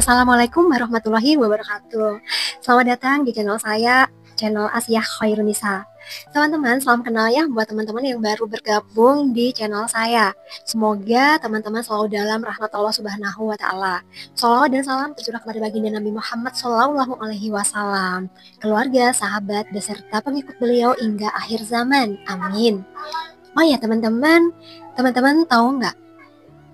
Assalamualaikum warahmatullahi wabarakatuh. Selamat datang di channel saya, channel Asia Khairunisa. Teman-teman, salam kenal ya buat teman-teman yang baru bergabung di channel saya. Semoga teman-teman selalu dalam rahmat Allah Subhanahu wa taala. Shalawat dan salam tercurah kepada baginda Nabi Muhammad Shallallahu alaihi wasallam, keluarga, sahabat, beserta pengikut beliau hingga akhir zaman. Amin. Oh ya teman-teman, teman-teman tahu nggak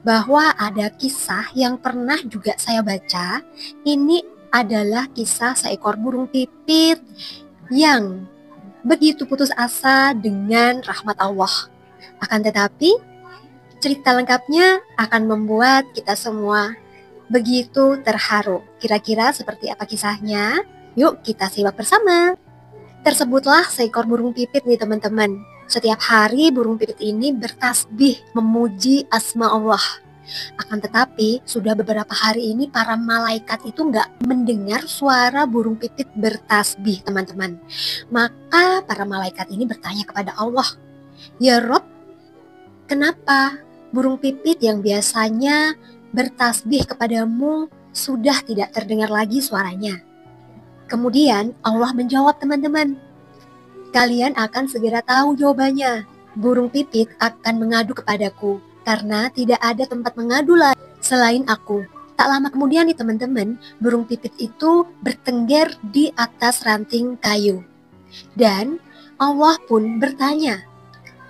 bahwa ada kisah yang pernah juga saya baca. Ini adalah kisah seekor burung pipit yang begitu putus asa dengan rahmat Allah. Akan tetapi, cerita lengkapnya akan membuat kita semua begitu terharu. Kira-kira seperti apa kisahnya? Yuk kita simak bersama. Tersebutlah seekor burung pipit nih teman-teman. Setiap hari burung pipit ini bertasbih memuji asma Allah. Akan tetapi sudah beberapa hari ini para malaikat itu nggak mendengar suara burung pipit bertasbih teman-teman. Maka para malaikat ini bertanya kepada Allah, "Ya Rob, kenapa burung pipit yang biasanya bertasbih kepadamu sudah tidak terdengar lagi suaranya?" Kemudian Allah menjawab teman-teman, "Kalian akan segera tahu jawabannya. Burung pipit akan mengadu kepadaku karena tidak ada tempat mengadu lagi selain aku." Tak lama kemudian nih teman-teman, burung pipit itu bertengger di atas ranting kayu. Dan Allah pun bertanya,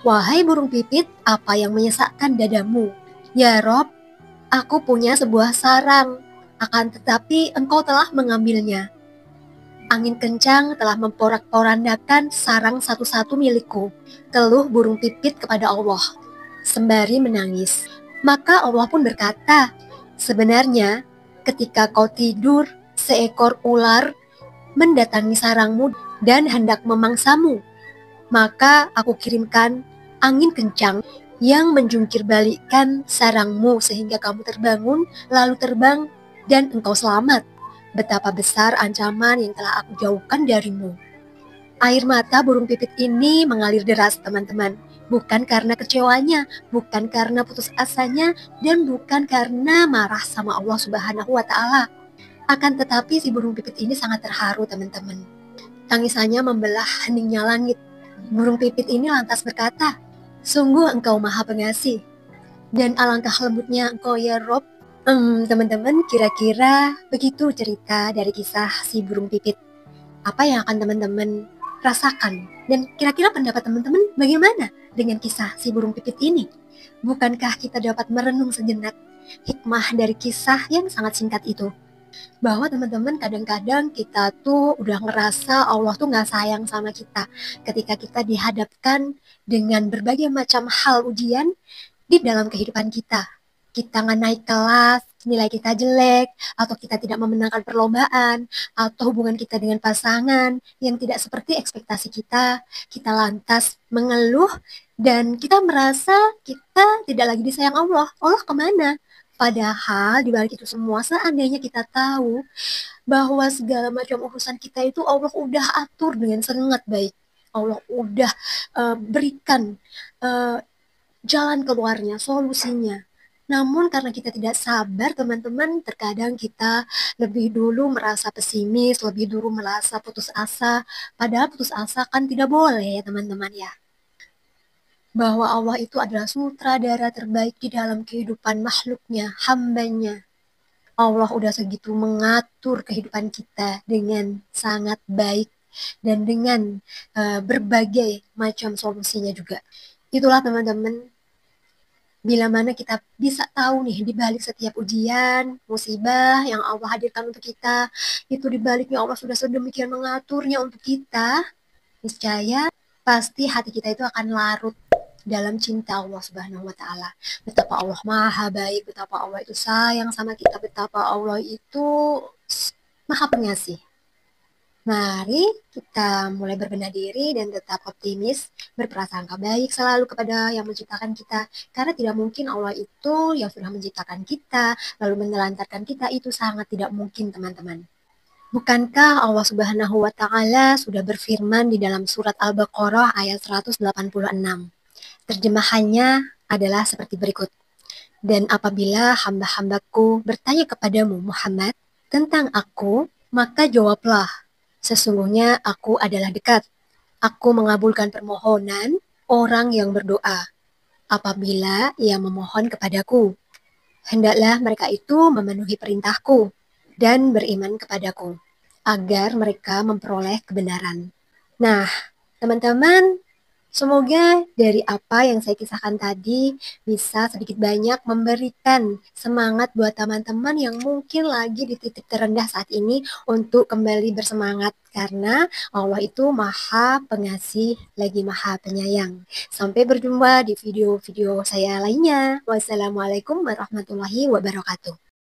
"Wahai burung pipit, apa yang menyesakkan dadamu?" "Ya Rob, aku punya sebuah sarang, akan tetapi engkau telah mengambilnya. Angin kencang telah memporak-porandakan sarang satu-satu milikku," keluh burung pipit kepada Allah sembari menangis. Maka Allah pun berkata, "Sebenarnya ketika kau tidur, seekor ular mendatangi sarangmu dan hendak memangsamu. Maka aku kirimkan angin kencang yang menjungkir balikkan sarangmu sehingga kamu terbangun lalu terbang dan engkau selamat. Betapa besar ancaman yang telah aku jauhkan darimu." Air mata burung pipit ini mengalir deras teman-teman. Bukan karena kecewanya, bukan karena putus asanya, dan bukan karena marah sama Allah Subhanahu wa taala. Akan tetapi si burung pipit ini sangat terharu teman-teman. Tangisannya membelah heningnya langit. Burung pipit ini lantas berkata, "Sungguh engkau maha pengasih, dan alangkah lembutnya engkau ya Rob." Teman-teman, kira-kira begitu cerita dari kisah si burung pipit. Apa yang akan teman-teman rasakan? Dan kira-kira pendapat teman-teman bagaimana dengan kisah si burung pipit ini? Bukankah kita dapat merenung sejenak hikmah dari kisah yang sangat singkat itu? Bahwa teman-teman kadang-kadang kita tuh udah ngerasa Allah tuh gak sayang sama kita ketika kita dihadapkan dengan berbagai macam hal ujian di dalam kehidupan kita. Kita nggak naik kelas, nilai kita jelek, atau kita tidak memenangkan perlombaan, atau hubungan kita dengan pasangan yang tidak seperti ekspektasi kita lantas mengeluh dan kita merasa kita tidak lagi disayang Allah. Allah kemana? Padahal di balik itu semua, seandainya kita tahu bahwa segala macam urusan kita itu Allah udah atur dengan sangat baik. Allah udah berikan jalan keluarnya, solusinya. Namun karena kita tidak sabar teman-teman, terkadang kita lebih dulu merasa pesimis, lebih dulu merasa putus asa. Padahal putus asa kan tidak boleh ya teman-teman ya. Bahwa Allah itu adalah sutradara terbaik di dalam kehidupan makhluknya, hambanya. Allah udah segitu mengatur kehidupan kita dengan sangat baik dan dengan berbagai macam solusinya juga. Itulah teman-teman, bila mana kita bisa tahu nih di balik setiap ujian, musibah yang Allah hadirkan untuk kita, itu di baliknya Allah sudah sedemikian mengaturnya untuk kita, niscaya pasti hati kita itu akan larut dalam cinta Allah Subhanahu wa taala. Betapa Allah maha baik, betapa Allah itu sayang sama kita, betapa Allah itu maha pengasih. Mari kita mulai berbenah diri dan tetap optimis, berprasangka baik selalu kepada yang menciptakan kita. Karena tidak mungkin Allah itu yang sudah menciptakan kita, lalu menelantarkan kita, itu sangat tidak mungkin teman-teman. Bukankah Allah Subhanahu wa taala sudah berfirman di dalam surat Al-Baqarah ayat 186? Terjemahannya adalah seperti berikut. "Dan apabila hamba-hambaku bertanya kepadamu Muhammad tentang aku, maka jawablah, sesungguhnya aku adalah dekat. Aku mengabulkan permohonan orang yang berdoa apabila ia memohon kepadaku. Hendaklah mereka itu memenuhi perintahku dan beriman kepadaku, agar mereka memperoleh kebenaran. Nah, teman-teman, semoga dari apa yang saya kisahkan tadi bisa sedikit banyak memberikan semangat buat teman-teman yang mungkin lagi di titik terendah saat ini untuk kembali bersemangat karena Allah itu Maha Pengasih lagi Maha Penyayang. Sampai berjumpa di video-video saya lainnya. Wassalamualaikum warahmatullahi wabarakatuh.